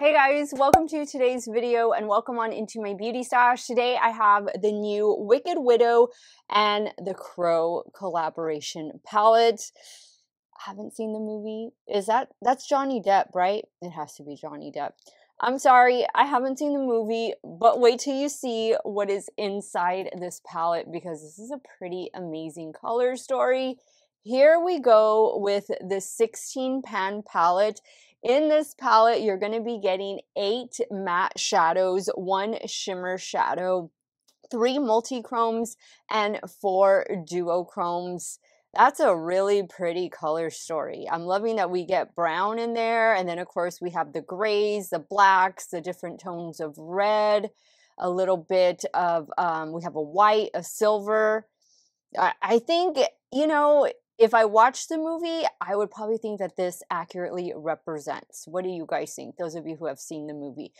Hey guys, welcome to today's video and welcome on into my beauty stash. Today I have the new Wicked Widow and the Crow collaboration palette. I haven't seen the movie. That's Johnny Depp, right? It has to be Johnny Depp. I'm sorry, I haven't seen the movie, but wait till you see what is inside this palette because this is a pretty amazing color story. Here we go with the 16 pan palette. In this palette, you're going to be getting 8 matte shadows, 1 shimmer shadow, 3 multi-chromes, and 4 duochromes. That's a really pretty color story. I'm loving that we get brown in there, and then of course we have the grays, the blacks, the different tones of red, a little bit of, we have a white, a silver. I think, you know, if I watched the movie, I would probably think that this accurately represents. What do you guys think? Those of you who have seen the movie.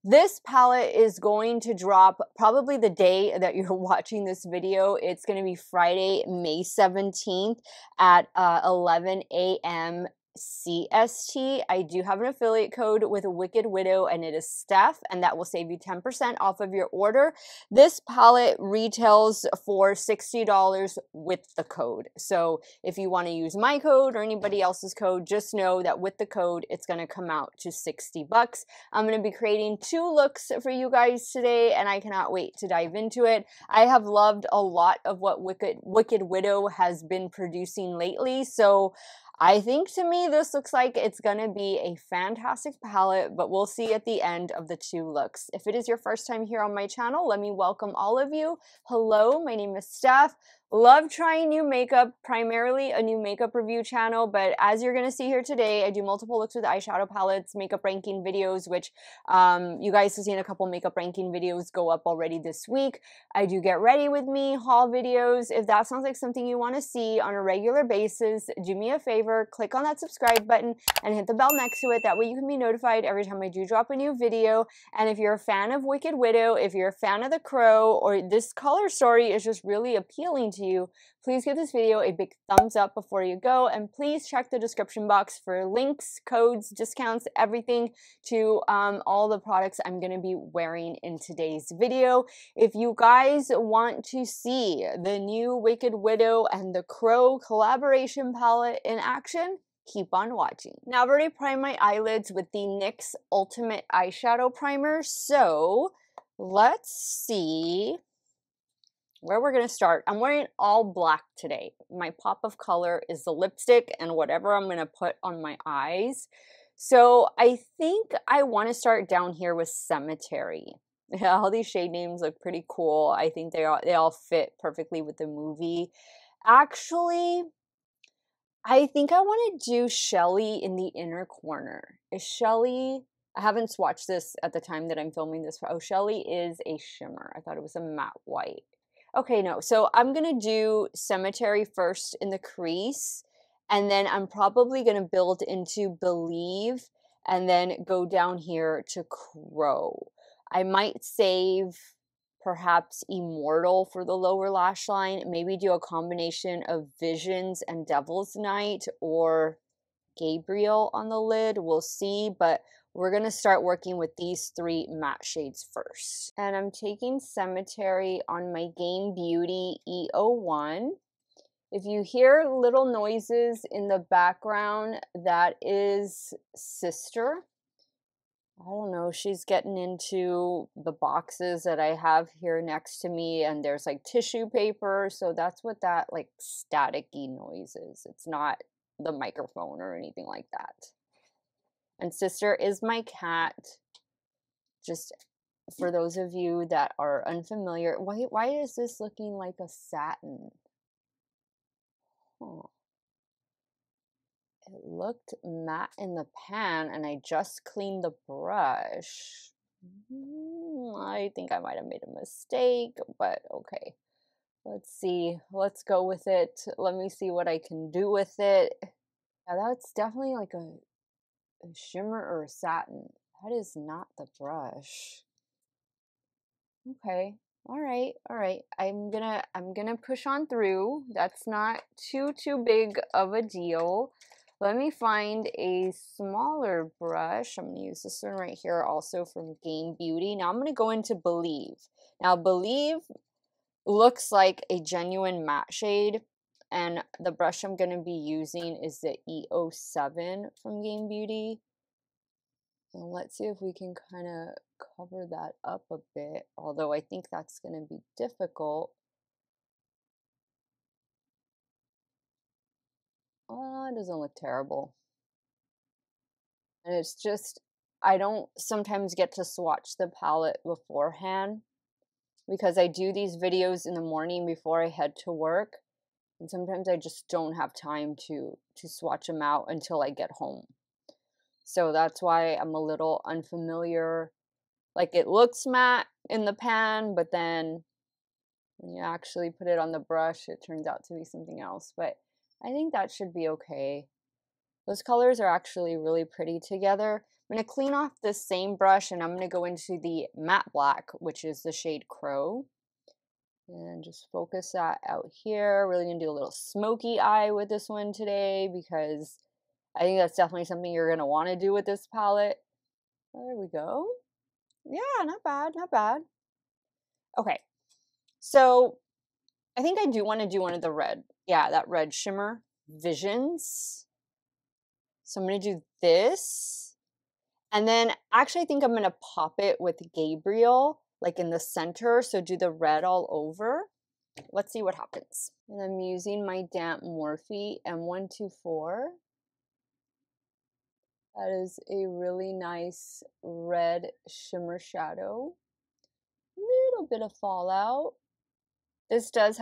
This palette is going to drop probably the day that you're watching this video. It's going to be Friday, May 17th at 11 a.m. CST. I do have an affiliate code with Wicked Widow and it is Steff, and that will save you 10% off of your order. This palette retails for $60 with the code. So if you want to use my code or anybody else's code, just know that with the code, it's going to come out to 60 bucks. I'm going to be creating 2 looks for you guys today, and I cannot wait to dive into it. I have loved a lot of what Wicked Widow has been producing lately, so I think to me this looks like it's going to be a fantastic palette, but we'll see at the end of the 2 looks. If it is your first time here on my channel, let me welcome all of you. Hello, my name is Steff. Love trying new makeup, primarily a new makeup review channel, but as you're going to see here today, I do multiple looks with eyeshadow palettes, makeup ranking videos, which you guys have seen a couple makeup ranking videos go up already this week. I do get ready with me, haul videos. If that sounds like something you want to see on a regular basis, do me a favor, click on that subscribe button and hit the bell next to it. That way you can be notified every time I do drop a new video. And if you're a fan of Wicked Widow, if you're a fan of the Crow, or this color story is just really appealing to you, please give this video a big thumbs up before you go, and please check the description box for links, codes, discounts, everything to all the products I'm going to be wearing in today's video. If you guys want to see the new Wicked Widow and the Crow collaboration palette in action, keep on watching. Now I've already primed my eyelids with the NYX Ultimate Eyeshadow Primer, so let's see where we're going to start. I'm wearing all black today. My pop of color is the lipstick and whatever I'm going to put on my eyes. So I think I want to start down here with Cemetery. Yeah, all these shade names look pretty cool. I think they all fit perfectly with the movie. Actually, I think I want to do Shelly in the inner corner. Is Shelly... I haven't swatched this at the time that I'm filming this. Oh, Shelly is a shimmer. I thought it was a matte white. Okay, no. So I'm going to do Cemetery first in the crease, and then I'm probably going to build into Believe, and then go down here to Crow. I might save perhaps Immortal for the lower lash line, maybe do a combination of Visions and Devil's Night, or Gabriel on the lid. We'll see, but we're going to start working with these 3 matte shades first. And I'm taking Cemetery on my Game Beauty E01. If you hear little noises in the background, that is Sister. I don't know, she's getting into the boxes that I have here next to me, and there's like tissue paper, so that's what that like staticky noise is. It's not the microphone or anything like that. And Sister is my cat. Just for those of you that are unfamiliar, why is this looking like a satin? Oh. It looked matte in the pan, and I just cleaned the brush. I think I might have made a mistake, but okay. Let's see. Let's go with it. Let me see what I can do with it. Yeah, that's definitely like a shimmer or a satin. That is not the brush. Okay. All right. I'm gonna push on through. That's not too big of a deal. Let me find a smaller brush. I'm going to use this one right here also from Game Beauty. Now I'm going to go into Believe. Now Believe looks like a genuine matte shade, and the brush I'm going to be using is the E07 from Game Beauty. And let's see if we can kind of cover that up a bit, although I think that's going to be difficult. It doesn't look terrible. And it's just, I don't sometimes get to swatch the palette beforehand because I do these videos in the morning before I head to work. And sometimes I just don't have time to swatch them out until I get home. So that's why I'm a little unfamiliar. Like, it looks matte in the pan, but then when you actually put it on the brush, it turns out to be something else. But I think that should be okay. Those colors are actually really pretty together. I'm going to clean off this same brush and I'm going to go into the matte black, which is the shade Crow. And just focus that out here. Really going to do a little smoky eye with this one today because I think that's definitely something you're going to want to do with this palette. There we go. Yeah, not bad, not bad. Okay, so I think I do want to do one of the red. Yeah, that red shimmer, Visions. So I'm going to do this. And then actually I think I'm going to pop it with Gabriel, like in the center. So do the red all over. Let's see what happens. And I'm using my damp Morphe M124. That is a really nice red shimmer shadow. Little bit of fallout. This does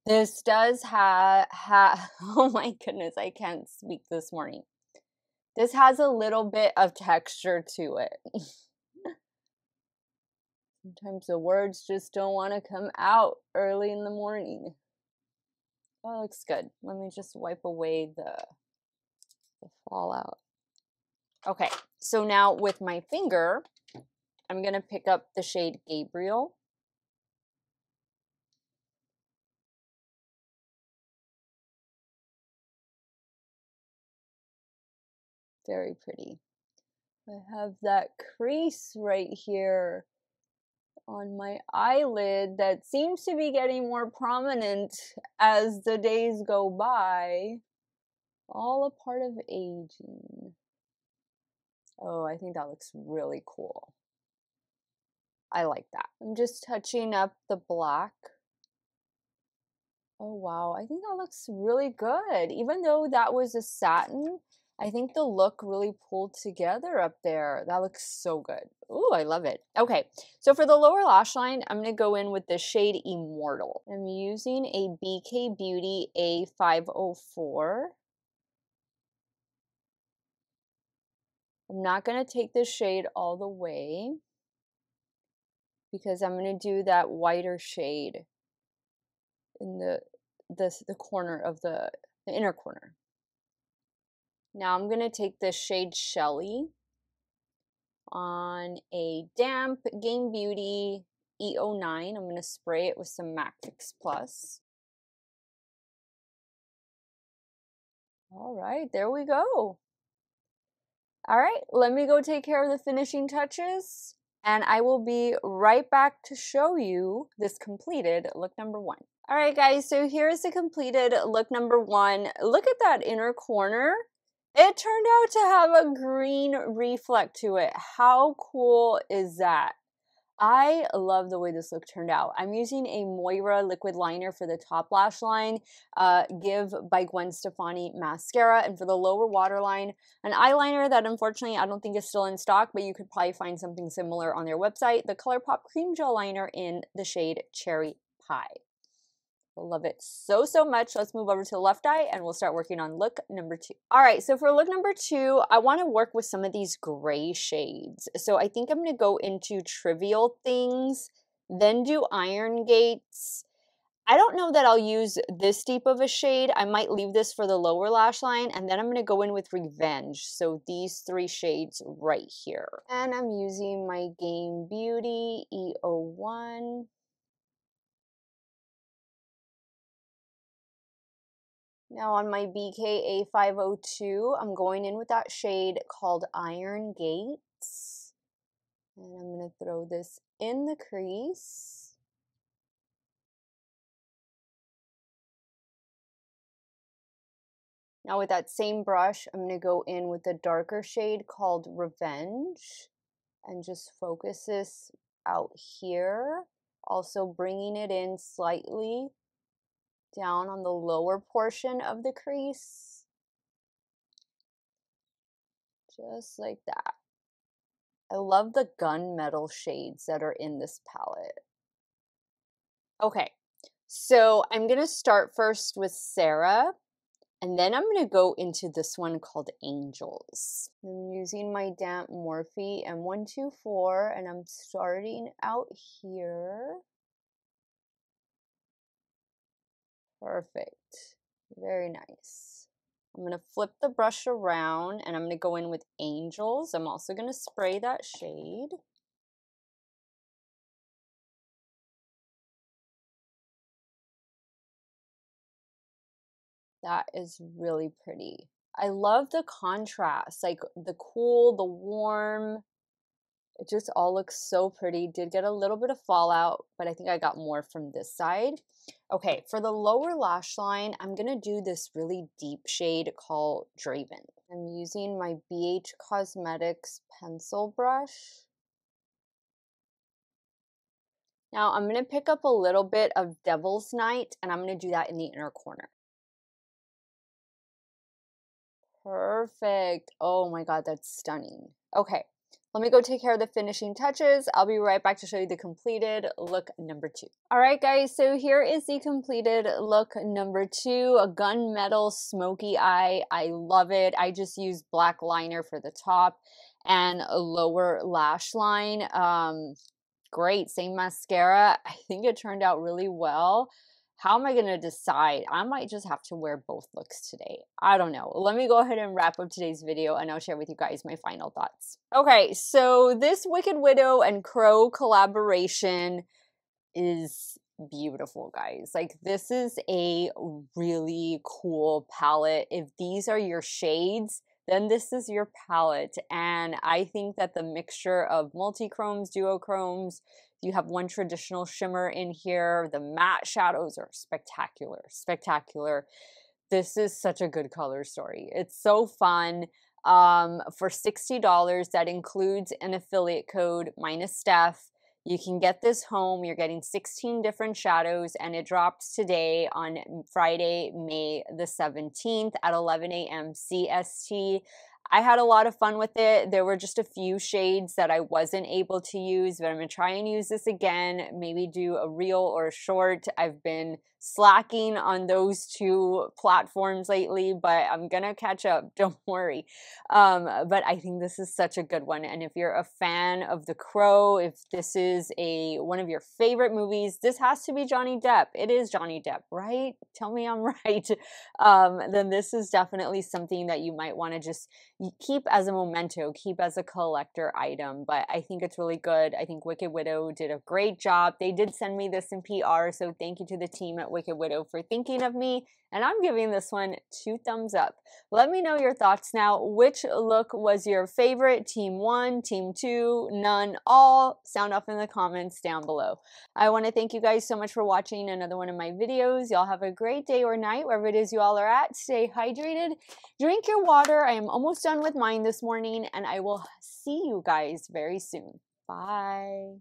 this does have oh my goodness, I can't speak this morning. This has a little bit of texture to it. Sometimes the words just don't want to come out early in the morning. Oh, looks good. Let me just wipe away the fallout. Okay, so now with my finger, I'm going to pick up the shade Gabriel. Very pretty. I have that crease right here on my eyelid that seems to be getting more prominent as the days go by. All a part of aging. Oh, I think that looks really cool. I like that. I'm just touching up the black. Oh, wow. I think that looks really good. Even though that was a satin, I think the look really pulled together up there. That looks so good. Ooh, I love it. Okay, so for the lower lash line, I'm going to go in with the shade Immortal. I'm using a BK Beauty A504. I'm not going to take this shade all the way because I'm going to do that whiter shade in the corner of the inner corner. Now I'm going to take this shade Shelly on a damp Game Beauty E09. I'm going to spray it with some MAC Fix Plus. All right, there we go. All right, let me go take care of the finishing touches, and I will be right back to show you this completed look number 1. All right, guys, so here's the completed look number 1. Look at that inner corner. It turned out to have a green reflect to it. How cool is that? I love the way this look turned out. I'm using a Moira liquid liner for the top lash line, Give by Gwen Stefani mascara, and for the lower waterline, an eyeliner that unfortunately I don't think is still in stock, but you could probably find something similar on their website, the ColourPop Cream Gel Liner in the shade Cherry Pie. Love it so, so much. Let's move over to the left eye and we'll start working on look number 2. All right, so for look number 2, I want to work with some of these gray shades. So I think I'm going to go into Trivial Things, then do Iron Gates. I don't know that I'll use this deep of a shade. I might leave this for the lower lash line, and then I'm going to go in with Revenge. So these 3 shades right here. And I'm using my Game Beauty E01. Now on my BKA 502, I'm going in with that shade called Iron Gates. And I'm going to throw this in the crease. Now with that same brush, I'm going to go in with a darker shade called Revenge and just focus this out here. Also bringing it in slightly down on the lower portion of the crease. Just like that. I love the gunmetal shades that are in this palette. Okay, so I'm going to start first with Sarah, and then I'm going to go into this one called Angels. I'm using my damp Morphe M124, and I'm starting out here. Perfect. Very nice. I'm going to flip the brush around, and I'm going to go in with Angels. I'm also going to spray that shade. That is really pretty. I love the contrast, like the cool, the warm. It just all looks so pretty. Did get a little bit of fallout, but I think I got more from this side. Okay, for the lower lash line, I'm going to do this really deep shade called Draven. I'm using my BH Cosmetics pencil brush. Now I'm going to pick up a little bit of Devil's Night, and I'm going to do that in the inner corner. Perfect. Oh my God, that's stunning. Okay, let me go take care of the finishing touches. I'll be right back to show you the completed look number 2. All right, guys, so here is the completed look number 2, a gunmetal smoky eye. I love it. I just used black liner for the top and a lower lash line. Great, same mascara. I think it turned out really well. How am I going to decide? I might just have to wear both looks today. I don't know. Let me go ahead and wrap up today's video, and I'll share with you guys my final thoughts. Okay, so this Wicked Widow and Crow collaboration is beautiful, guys. Like, this is a really cool palette. If these are your shades, then this is your palette. And I think that the mixture of multi-chromes, duochromes, you have one traditional shimmer in here. The matte shadows are spectacular, spectacular. This is such a good color story. It's so fun. For $60, that includes an affiliate code minus Steff. You can get this home. You're getting 16 different shadows, and it drops today on Friday, May the 17th at 11 a.m. CST. I had a lot of fun with it. There were just a few shades that I wasn't able to use, but I'm going to try and use this again, maybe do a reel or a short. I've been slacking on those two platforms lately, but I'm going to catch up. Don't worry. But I think this is such a good one. And if you're a fan of The Crow, if this is one of your favorite movies, this has to be Johnny Depp. It is Johnny Depp, right? Tell me I'm right. Then this is definitely something that you might want to just keep as a memento, keep as a collector item. But I think it's really good. I think Wicked Widow did a great job. They did send me this in PR, so thank you to the team at Wicked Widow for thinking of me. And I'm giving this one 2 thumbs up. Let me know your thoughts now. Which look was your favorite? Team 1, Team 2, none, all? Sound off in the comments down below. I want to thank you guys so much for watching another one of my videos. Y'all have a great day or night, wherever it is you all are at. Stay hydrated. Drink your water. I am almost done with mine this morning, and I will see you guys very soon. Bye.